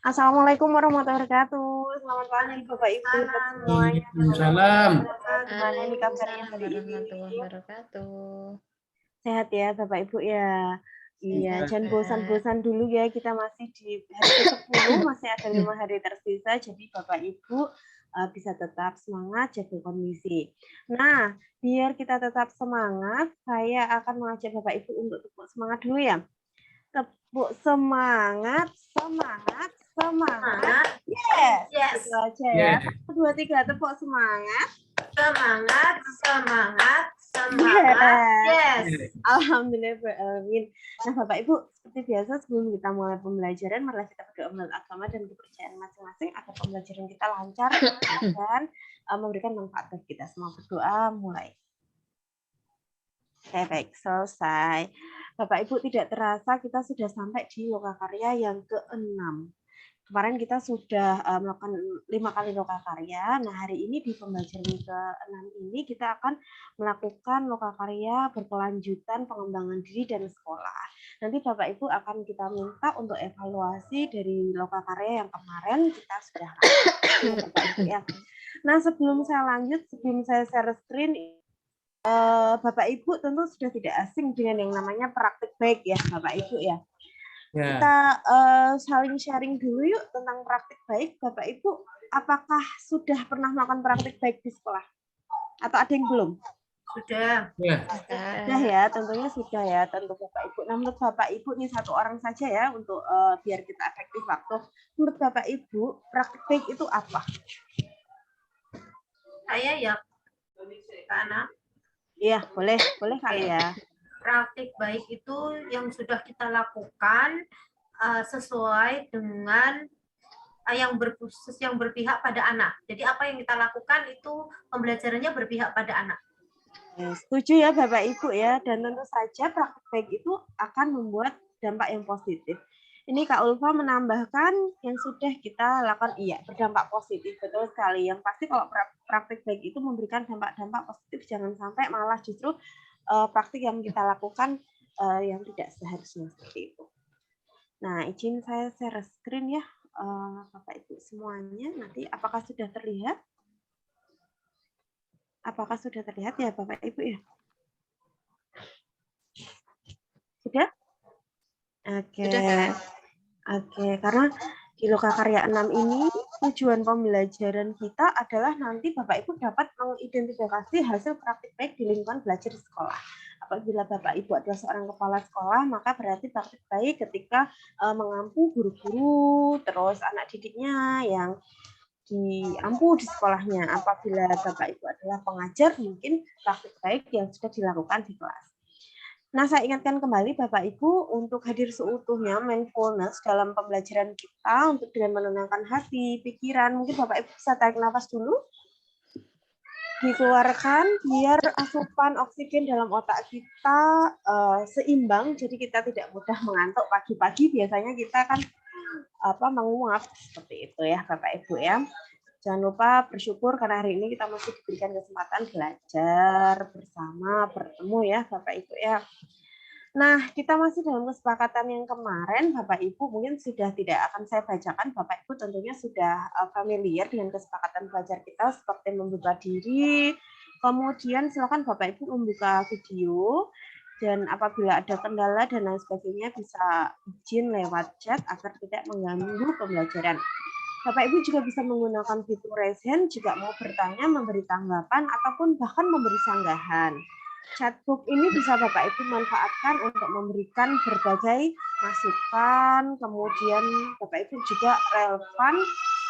Assalamualaikum warahmatullahi wabarakatuh. Selamat pagi Bapak Ibu dan semuanya. Waalaikumsalam. Gimana ini kabarnya Waalaikumsalam hari ini? warahmatullahi wabarakatuh. Sehat ya Bapak Ibu ya. Iya, jangan Sehat. bosan-bosan dulu ya. Kita masih di hari ke-10, masih ada 5 hari tersisa. Jadi Bapak Ibu bisa tetap semangat, jaga kondisi. Nah, biar kita tetap semangat, saya akan mengajak Bapak Ibu untuk tepuk semangat dulu ya. Tepuk semangat, semangat, semangat. Yes, Yes. itu aja ya. 1, 2, 3, tepuk semangat. Semangat, semangat, semangat. Yes. Alhamdulillah. Nah, Bapak Ibu, seperti biasa sebelum kita mulai pembelajaran, marilah kita berdoa menurut agama dan kepercayaan masing-masing agar pembelajaran kita lancar dan memberikan manfaat bagi kita semua. Berdoa mulai. Oke, baik, selesai. Bapak Ibu, tidak terasa kita sudah sampai di lokakarya yang ke-6. Kemarin kita sudah melakukan 5 kali lokakarya. Nah, hari ini di pembelajaran ke-6 ini kita akan melakukan lokakarya berkelanjutan pengembangan diri dan sekolah. Nanti Bapak Ibu akan kita minta untuk evaluasi dari lokakarya yang kemarin kita sudah lakukan, Bapak Ibu ya. Nah, sebelum saya lanjut, sebelum saya share screen, Bapak Ibu tentu sudah tidak asing dengan yang namanya praktik baik ya, Bapak Ibu ya. Kita saling sharing dulu yuk tentang praktik baik. Bapak Ibu, apakah sudah pernah melakukan praktik baik di sekolah? Atau ada yang belum? Sudah. Sudah ya, tentunya sudah ya, tentu Bapak Ibu. Nah, menurut Bapak Ibu nih satu orang saja ya untuk biar kita efektif waktu. Menurut Bapak Ibu, praktik baik itu apa? Saya ya, karena Iya, boleh kali ya. praktik baik itu yang sudah kita lakukan sesuai dengan yang berpihak pada anak. Jadi apa yang kita lakukan itu pembelajarannya berpihak pada anak. Setuju ya Bapak Ibu ya, dan tentu saja praktik baik itu akan membuat dampak yang positif. Ini Kak Ulfa menambahkan yang sudah kita lakukan, iya, berdampak positif, betul sekali. Yang pasti kalau praktik baik itu memberikan dampak-dampak positif, jangan sampai malah justru praktik yang kita lakukan yang tidak seharusnya seperti itu. Nah, izin saya share screen ya, Bapak Ibu semuanya. Nanti apakah sudah terlihat? Apakah sudah terlihat ya Bapak Ibu ya? Sudah? Oke. Oke, karena di Lokakarya 6 ini tujuan pembelajaran kita adalah nanti Bapak Ibu dapat mengidentifikasi hasil praktik baik di lingkungan belajar di sekolah. Apabila Bapak Ibu adalah seorang kepala sekolah, maka berarti praktik baik ketika mengampu guru-guru, terus anak didiknya yang diampu di sekolahnya. Apabila Bapak Ibu adalah pengajar, mungkin praktik baik yang sudah dilakukan di kelas. Nah, saya ingatkan kembali Bapak Ibu untuk hadir seutuhnya mindfulness dalam pembelajaran kita untuk dengan menenangkan hati, pikiran. Mungkin Bapak Ibu bisa tarik nafas dulu, dikeluarkan biar asupan oksigen dalam otak kita seimbang, jadi kita tidak mudah mengantuk pagi-pagi. Biasanya kita kan menguap seperti itu ya Bapak Ibu ya. Jangan lupa bersyukur karena hari ini kita masih diberikan kesempatan belajar bersama, bertemu ya Bapak Ibu ya. Nah, kita masih dalam kesepakatan yang kemarin, Bapak Ibu mungkin sudah tidak akan saya bacakan, Bapak Ibu tentunya sudah familiar dengan kesepakatan belajar kita seperti membuka diri, kemudian silakan Bapak Ibu membuka video, dan apabila ada kendala dan lain sebagainya bisa izin lewat chat agar tidak mengganggu pembelajaran. Bapak Ibu juga bisa menggunakan fitur raise hand jika mau bertanya, memberi tanggapan, ataupun bahkan memberi sanggahan. Chatbook ini bisa Bapak Ibu manfaatkan untuk memberikan berbagai masukan, kemudian Bapak Ibu juga relevan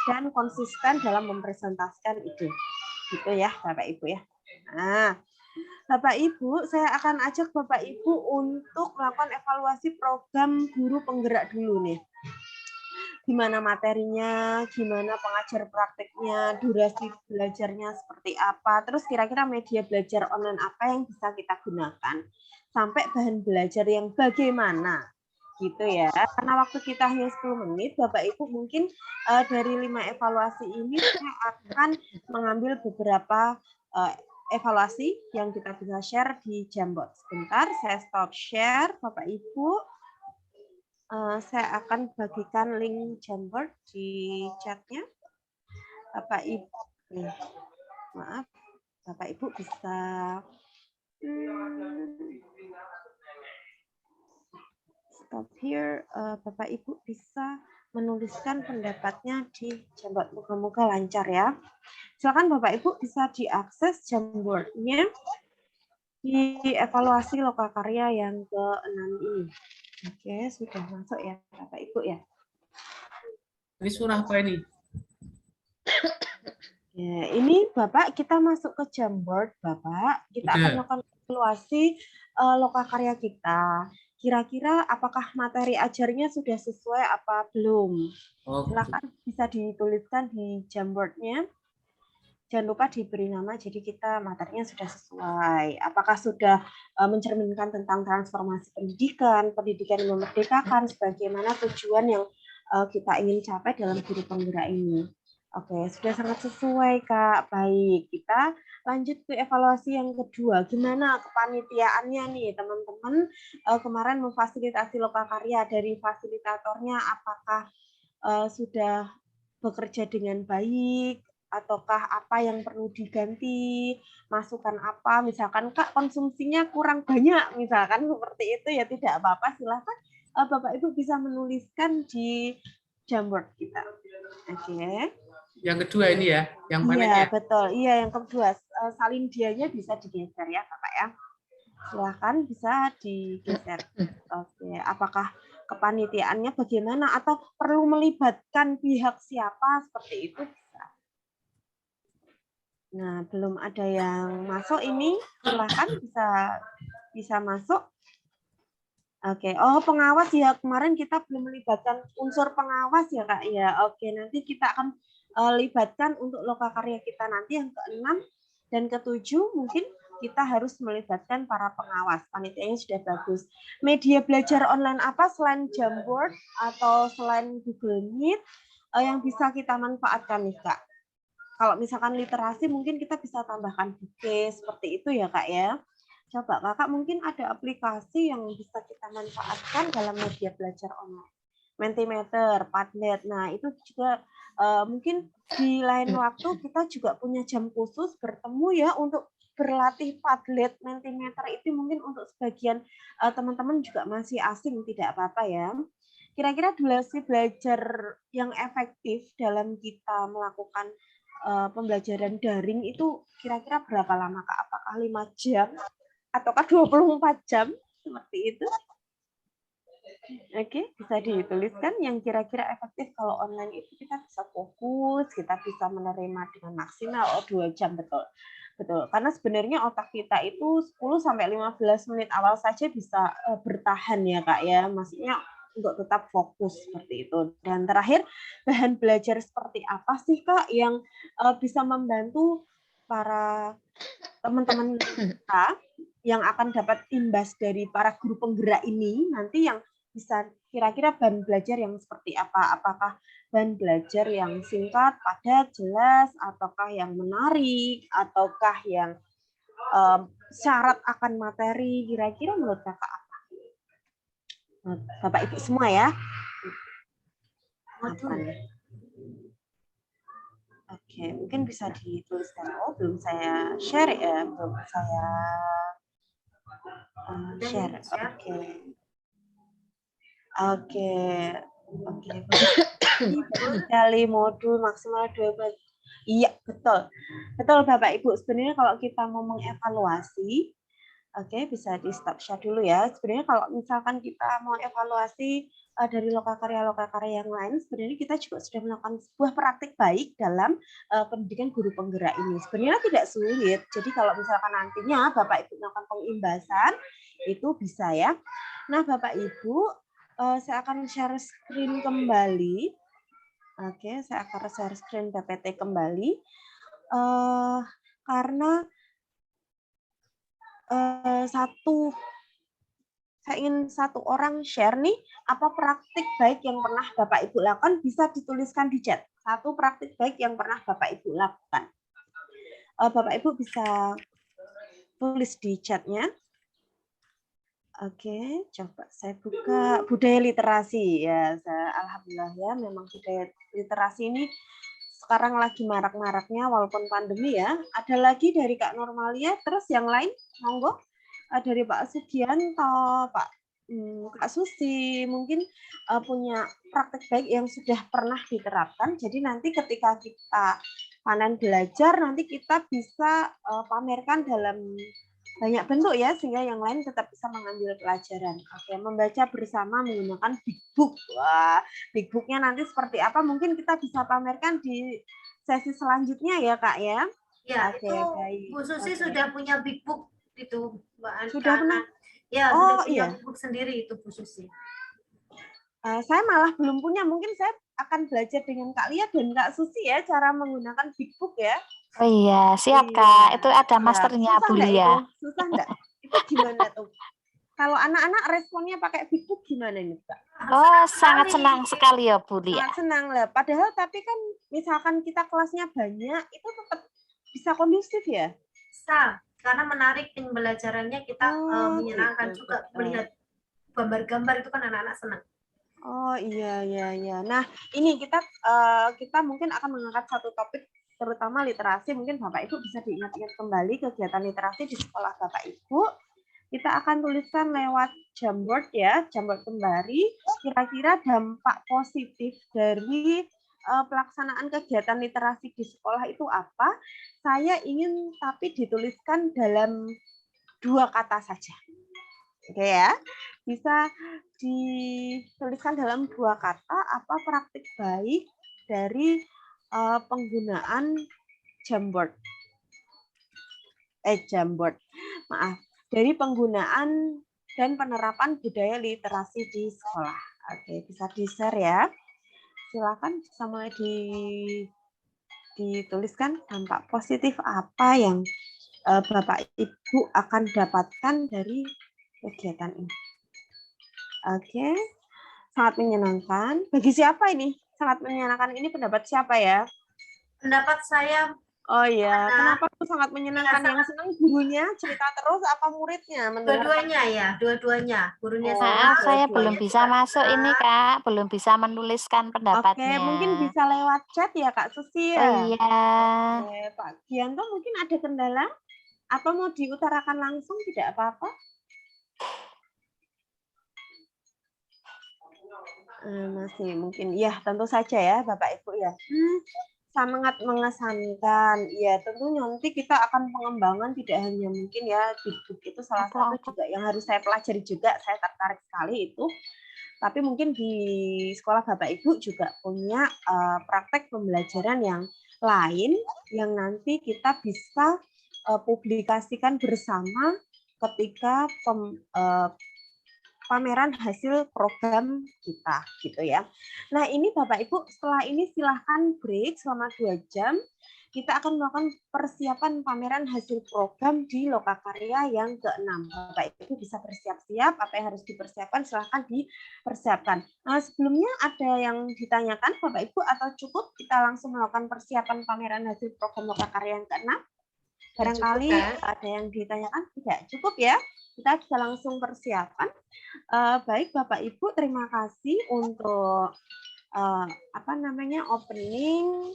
dan konsisten dalam mempresentasikan ide. Gitu ya Bapak Ibu ya. Nah, Bapak Ibu, saya akan ajak Bapak Ibu untuk melakukan evaluasi program guru penggerak dulu nih. Gimana materinya, gimana pengajar prakteknya, durasi belajarnya seperti apa, terus kira-kira media belajar online apa yang bisa kita gunakan, sampai bahan belajar yang bagaimana, gitu ya. Karena waktu kita hanya 10 menit, Bapak Ibu mungkin dari 5 evaluasi ini saya akan mengambil beberapa evaluasi yang kita bisa share di Jamboard. Sebentar, saya stop share, Bapak Ibu. Saya akan bagikan link Jamboard di chatnya. Bapak Ibu, maaf, Bapak Ibu bisa stop here. Bapak Ibu bisa menuliskan pendapatnya di Jamboard. Moga-moga lancar ya. Silakan Bapak Ibu bisa diakses Jamboard-nya di evaluasi lokakarya yang ke-6 ini. Oke, sudah masuk ya Bapak Ibu ya. Ini surah apa ini? Ya, ini Bapak kita masuk ke Jamboard Bapak. Kita akan melakukan evaluasi lokakarya kita. Kira-kira apakah materi ajarnya sudah sesuai apa belum? Silakan bisa dituliskan di Jamboard-nya. Jangan lupa diberi nama, jadi kita materinya sudah sesuai. Apakah sudah mencerminkan tentang transformasi pendidikan, pendidikan yang memerdekakan, sebagaimana tujuan yang kita ingin capai dalam guru penggerak ini. Oke, sudah sangat sesuai, Kak. Baik, kita lanjut ke evaluasi yang kedua. Gimana kepanitiaannya nih, teman-teman? Kemarin memfasilitasi lokakarya dari fasilitatornya, apakah sudah bekerja dengan baik? Ataukah apa yang perlu diganti, masukan apa, misalkan Kak konsumsinya kurang banyak, misalkan seperti itu ya tidak apa-apa, silahkan Bapak Ibu bisa menuliskan di Jamboard kita. Oke. Yang kedua ini ya, yang mana Iya ya? betul, iya yang kedua salin dianya bisa digeser ya Bapak ya. Silahkan bisa digeser. Oke, apakah kepanitiaannya bagaimana atau perlu melibatkan pihak siapa seperti itu? Nah, belum ada yang masuk ini, silahkan bisa masuk. Oke, oh pengawas ya, kemarin kita belum melibatkan unsur pengawas ya Kak ya. Oke, nanti kita akan libatkan untuk lokakarya kita nanti yang ke-6 dan ke-7 mungkin kita harus melibatkan para pengawas. Panitianya sudah bagus. Media belajar online apa selain Jamboard atau selain Google Meet yang bisa kita manfaatkan nih Kak? Kalau misalkan literasi mungkin kita bisa tambahkan buku seperti itu ya Kak ya. Coba Kakak mungkin ada aplikasi yang bisa kita manfaatkan dalam media belajar online. Mentimeter, Padlet. Nah, itu juga mungkin di lain waktu kita juga punya jam khusus bertemu ya untuk berlatih Padlet, Mentimeter itu mungkin untuk sebagian teman-teman juga masih asing, tidak apa-apa ya. Kira-kira durasi belajar yang efektif dalam kita melakukan pembelajaran daring itu kira-kira berapa lama Kak? Apakah 5 jam ataukah 24 jam seperti itu? Oke, bisa dituliskan yang kira-kira efektif kalau online itu kita bisa fokus, kita bisa menerima dengan maksimal 2 jam betul. Betul. Karena sebenarnya otak kita itu 10 sampai 15 menit awal saja bisa bertahan ya Kak ya. Maksudnya untuk tetap fokus seperti itu. Dan terakhir, bahan belajar seperti apa sih Kak yang bisa membantu para teman-teman kita yang akan dapat imbas dari para guru penggerak ini nanti yang bisa kira-kira bahan belajar yang seperti apa? Apakah bahan belajar yang singkat, padat, jelas, ataukah yang menarik, ataukah yang syarat akan materi? Kira-kira menurut Kakak apa? Bapak Ibu semua ya. Apa nih? Oke, mungkin bisa dituliskan. Oh, belum saya share ya, belum saya share. Oke. Oke. Kali modul maksimal 12. Iya, betul. Betul Bapak Ibu. Sebenarnya kalau kita mau mengevaluasi, oke, bisa di stop share dulu ya. Sebenarnya kalau misalkan kita mau evaluasi dari lokakarya-lokakarya yang lain, sebenarnya kita juga sudah melakukan sebuah praktik baik dalam pendidikan guru penggerak ini. Sebenarnya tidak sulit. Jadi kalau misalkan nantinya Bapak Ibu melakukan pengimbasan, itu bisa ya. Nah, Bapak Ibu, saya akan share screen kembali. Oke, saya akan share screen PPT kembali. Karena saya ingin satu orang share nih, apa praktik baik yang pernah Bapak Ibu lakukan, bisa dituliskan di chat. Satu praktik baik yang pernah Bapak Ibu lakukan. Bapak Ibu bisa tulis di chatnya. Oke, coba saya buka budaya literasi ya. Alhamdulillah ya, memang budaya literasi ini sekarang lagi marak-maraknya walaupun pandemi ya. Ada lagi dari Kak Normalia, terus yang lain monggo. Dari Pak Sugianto, Kak Susi, mungkin punya praktek baik yang sudah pernah diterapkan. Jadi nanti ketika kita panen belajar, nanti kita bisa pamerkan dalam banyak bentuk ya, sehingga yang lain tetap bisa mengambil pelajaran. Oke, membaca bersama menggunakan big book. Wah, big booknya nanti seperti apa mungkin kita bisa pamerkan di sesi selanjutnya ya Kak ya. Ya, Oke, itu baik. Bu Susi sudah punya big book itu, Mbak Ana. Sudah pernah? Ya, Oh, sudah punya iya. big book sendiri itu Bu Susi. Saya malah belum punya. Mungkin saya akan belajar dengan Kak Lia dan Kak Susi ya cara menggunakan big book ya. Oh iya, siap Iya, Kak. Itu ada siap. masternya Susah Bu nggak Lia. itu? Susah nggak? Itu gimana tuh? Kalau anak-anak responnya pakai big book gimana nih Kak? Oh, sangat senang sekali ya Bu Lia. Sangat senang lah. Padahal tapi kan misalkan kita kelasnya banyak, itu tetap bisa kondusif ya? Bisa, karena menarik pembelajarannya, kita menyenangkan gitu, juga betul. melihat gambar-gambar itu kan anak-anak senang. Oh iya. Nah ini kita mungkin akan mengangkat satu topik terutama literasi. Mungkin Bapak Ibu bisa diingat-ingat kembali kegiatan literasi di sekolah Bapak Ibu. Kita akan tuliskan lewat Jamboard ya, Jamboard kembali. Kira-kira dampak positif dari pelaksanaan kegiatan literasi di sekolah itu apa? Saya ingin tapi dituliskan dalam 2 kata saja. Oke ya, bisa dituliskan dalam 2 kata apa praktik baik dari penggunaan Jamboard. Jamboard, maaf, dari penggunaan dan penerapan budaya literasi di sekolah. Oke, bisa di-share ya. Silakan bisa mulai dituliskan dampak positif apa yang Bapak Ibu akan dapatkan dari kegiatan ini. Oke, sangat menyenangkan. Bagi siapa ini? Sangat menyenangkan ini pendapat siapa ya? Pendapat saya. Oh iya, kenapa tuh sangat menyenangkan? Yang senang gurunya cerita terus apa muridnya? Dua-duanya ya, dua-duanya. Gurunya Maaf, saya belum bisa masuk ini Kak, belum bisa menuliskan pendapatnya. Oke, mungkin bisa lewat chat ya Kak Susi ya? Oh iya. Oke, Pak Gianto mungkin ada kendala? Atau mau diutarakan langsung tidak apa-apa? Masih mungkin ya, tentu saja ya Bapak Ibu ya. Sangat mengesankan. Ya, tentu nanti kita akan pengembangan tidak hanya mungkin ya big book itu salah satu juga yang harus saya pelajari juga. Saya tertarik sekali itu. Tapi mungkin di sekolah Bapak Ibu juga punya praktek pembelajaran yang lain yang nanti kita bisa publikasikan bersama ketika pameran hasil program kita gitu ya. Nah ini Bapak Ibu setelah ini silahkan break selama 2 jam. Kita akan melakukan persiapan pameran hasil program di Lokakarya yang ke-6. Bapak Ibu bisa bersiap-siap, apa yang harus dipersiapkan silahkan dipersiapkan. Nah sebelumnya ada yang ditanyakan Bapak Ibu atau cukup kita langsung melakukan persiapan pameran hasil program Lokakarya yang ke-6? Barangkali ada yang ditanyakan, tidak cukup ya? Kita bisa langsung persiapan. Baik Bapak Ibu, terima kasih untuk opening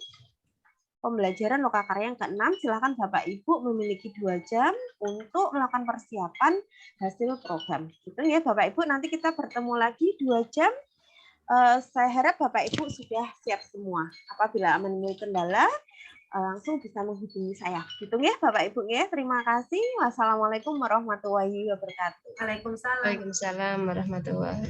pembelajaran Lokakarya yang ke-6. Silakan Bapak Ibu memiliki 2 jam untuk melakukan persiapan hasil program. Gitu ya Bapak Ibu, nanti kita bertemu lagi 2 jam. Saya harap Bapak Ibu sudah siap semua. Apabila menemui kendala, langsung bisa menghubungi saya. Gitu ya Bapak Ibu ya. Terima kasih. Wassalamualaikum warahmatullahi wabarakatuh. Waalaikumsalam. Waalaikumsalam warahmatullahi wabarakatuh.